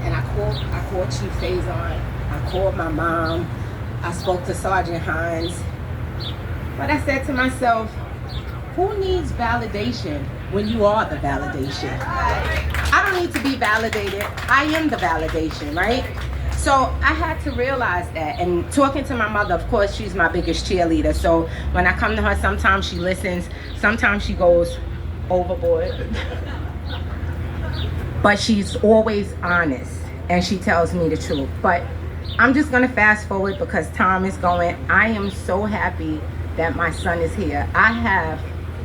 And I called Chief Faison. I called my mom. I spoke to Sergeant Hines. But I said to myself, who needs validation when you are the validation? I don't need to be validated. I am the validation, right? So I had to realize that. And talking to my mother, of course, she's my biggest cheerleader. So when I come to her, sometimes she listens, sometimes she goes overboard. But she's always honest and she tells me the truth. But I'm just gonna fast forward because time is going. I am so happy that my son is here. I have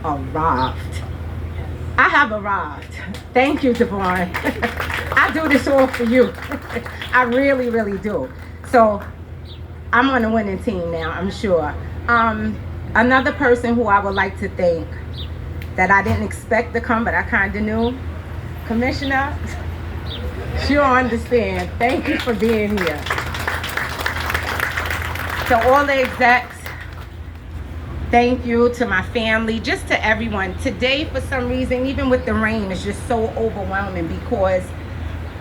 arrived. I have arrived. Thank you, Devon. I do this all for you. I really, really do. So I'm on a winning team now, I'm sure. Another person who I would like to thank that I didn't expect to come, but I kind of knew, Commissioner, you'll understand. Thank you for being here. To all the execs, thank you. To my family, just to everyone. Today, for some reason, even with the rain, it's just so overwhelming because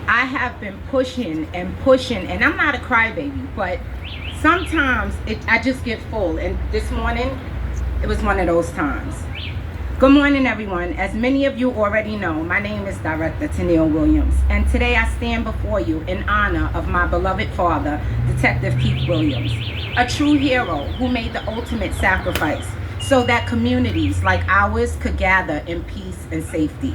I have been pushing, and I'm not a crybaby, but sometimes I just get full. And this morning, it was one of those times. Good morning, everyone. As many of you already know, my name is Director Tenille Williams, and today I stand before you in honor of my beloved father, Detective Keith Williams, a true hero who made the ultimate sacrifice so that communities like ours could gather in peace and safety.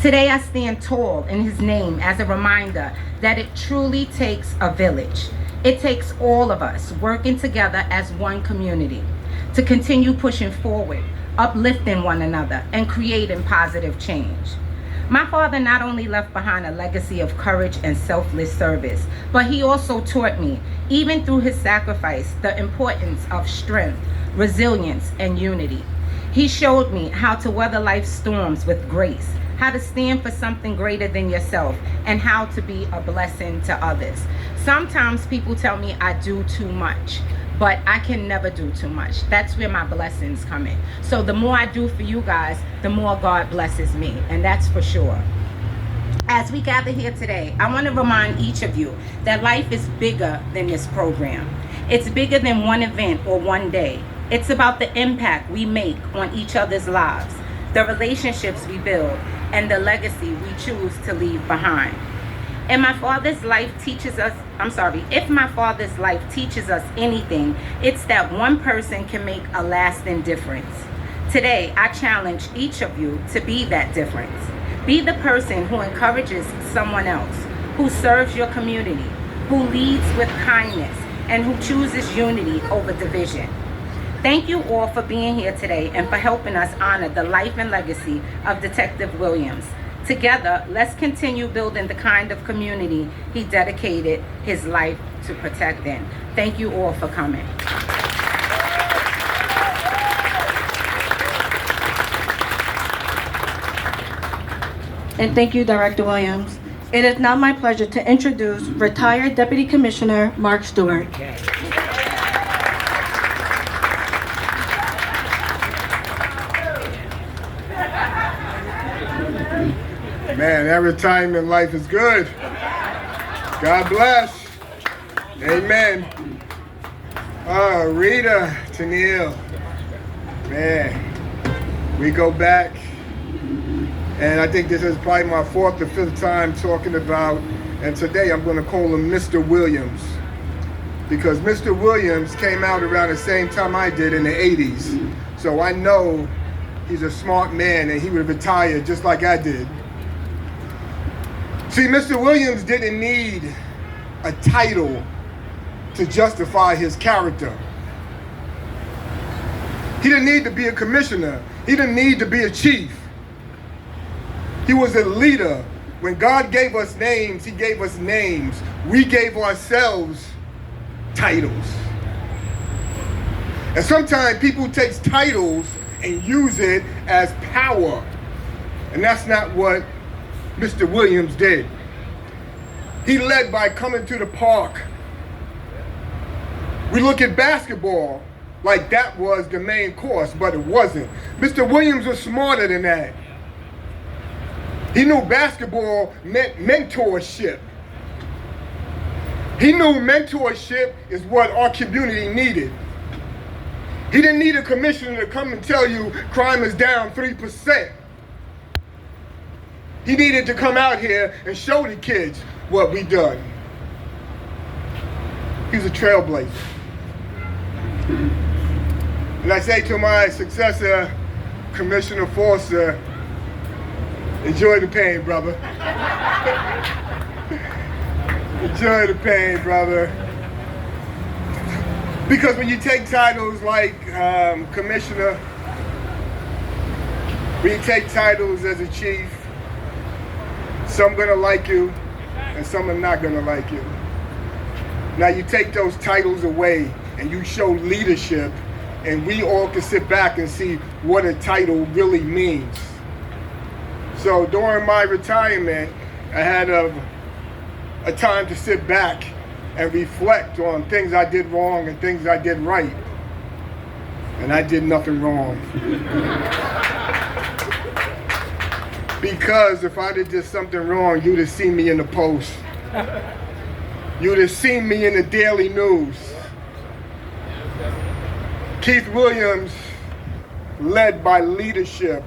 Today I stand tall in his name as a reminder that it truly takes a village. It takes all of us working together as one community to continue pushing forward, uplifting one another, and creating positive change. My father not only left behind a legacy of courage and selfless service, but he also taught me, even through his sacrifice, the importance of strength, resilience, and unity. He showed me how to weather life's storms with grace, how to stand for something greater than yourself, and how to be a blessing to others. Sometimes people tell me I do too much, but I can never do too much. That's where my blessings come in. So the more I do for you guys, the more God blesses me, and that's for sure. As we gather here today, I want to remind each of you that life is bigger than this program. It's bigger than one event or one day. It's about the impact we make on each other's lives, the relationships we build, and the legacy we choose to leave behind. And my father's life teaches us, if my father's life teaches us anything, it's that one person can make a lasting difference. Today, I challenge each of you to be that difference. Be the person who encourages someone else, who serves your community, who leads with kindness, and who chooses unity over division. Thank you all for being here today and for helping us honor the life and legacy of Detective Williams. Together, let's continue building the kind of community he dedicated his life to protecting. Thank you all for coming. And thank you, Director Williams. It is now my pleasure to introduce retired Deputy Commissioner Mark Stewart. Man, every time in life is good. God bless. Amen. Rita, Tenille. Man, we go back, and I think this is probably my 4th or 5th time talking about, and today I'm going to call him Mr. Williams, because Mr. Williams came out around the same time I did in the 80s. So I know he's a smart man, and he would retire just like I did. See, Mr. Williams didn't need a title to justify his character. He didn't need to be a commissioner. He didn't need to be a chief. He was a leader. When God gave us names, he gave us names. We gave ourselves titles. And sometimes people take titles and use it as power. And that's not what Mr. Williams did. He led by coming to the park. We look at basketball like that was the main course, but it wasn't. Mr. Williams was smarter than that. He knew basketball meant mentorship. He knew mentorship is what our community needed. He didn't need a commissioner to come and tell you crime is down 3%. He needed to come out here and show the kids what we done. He's a trailblazer. And I say to my successor, Commissioner Forster, enjoy the pain, brother. Enjoy the pain, brother. Because when you take titles like commissioner, when you take titles as a chief, some gonna like you and some are not gonna like you. Now you take those titles away and you show leadership, and we all can sit back and see what a title really means. So during my retirement, I had a time to sit back and reflect on things I did wrong and things I did right. And I did nothing wrong. Because if I did something wrong, you'd have seen me in the Post. You'd have seen me in the Daily News. Keith Williams led by leadership.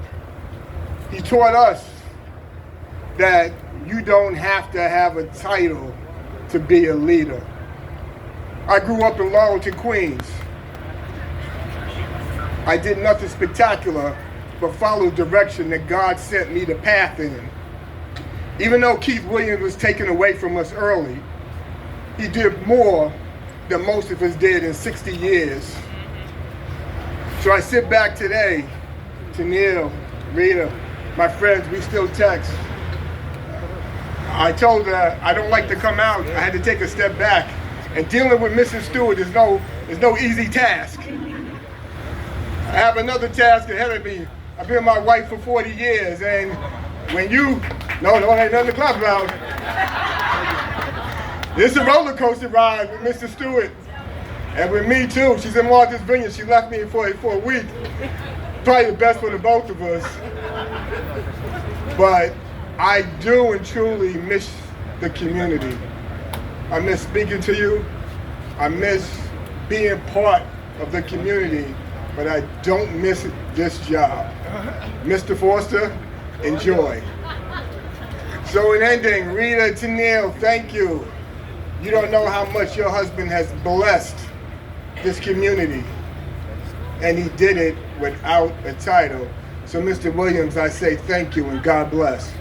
He taught us that you don't have to have a title to be a leader. I grew up in Laurelton, Queens. I did nothing spectacular, but followed direction that God sent me the path in. Even though Keith Williams was taken away from us early, he did more than most of us did in 60 years. So I sit back today, Neil, Rita, my friends, we still text. I told her I don't like to come out. I had to take a step back. And dealing with Mrs. Stewart is no easy task. I have another task ahead of me. I've been with my wife for 40 years, and when you, no, ain't nothing to clap about. It's a roller coaster ride with Mr. Stewart. And with me too. She's in Martha's Vineyard. She left me for a week. Probably the best for the both of us. But I do and truly miss the community. I miss speaking to you. I miss being part of the community, but I don't miss this job. Mr. Forster, enjoy. So in ending, Rita, Tennille, thank you. You don't know how much your husband has blessed this community, and he did it without a title. So Mr. Williams, I say thank you and God bless.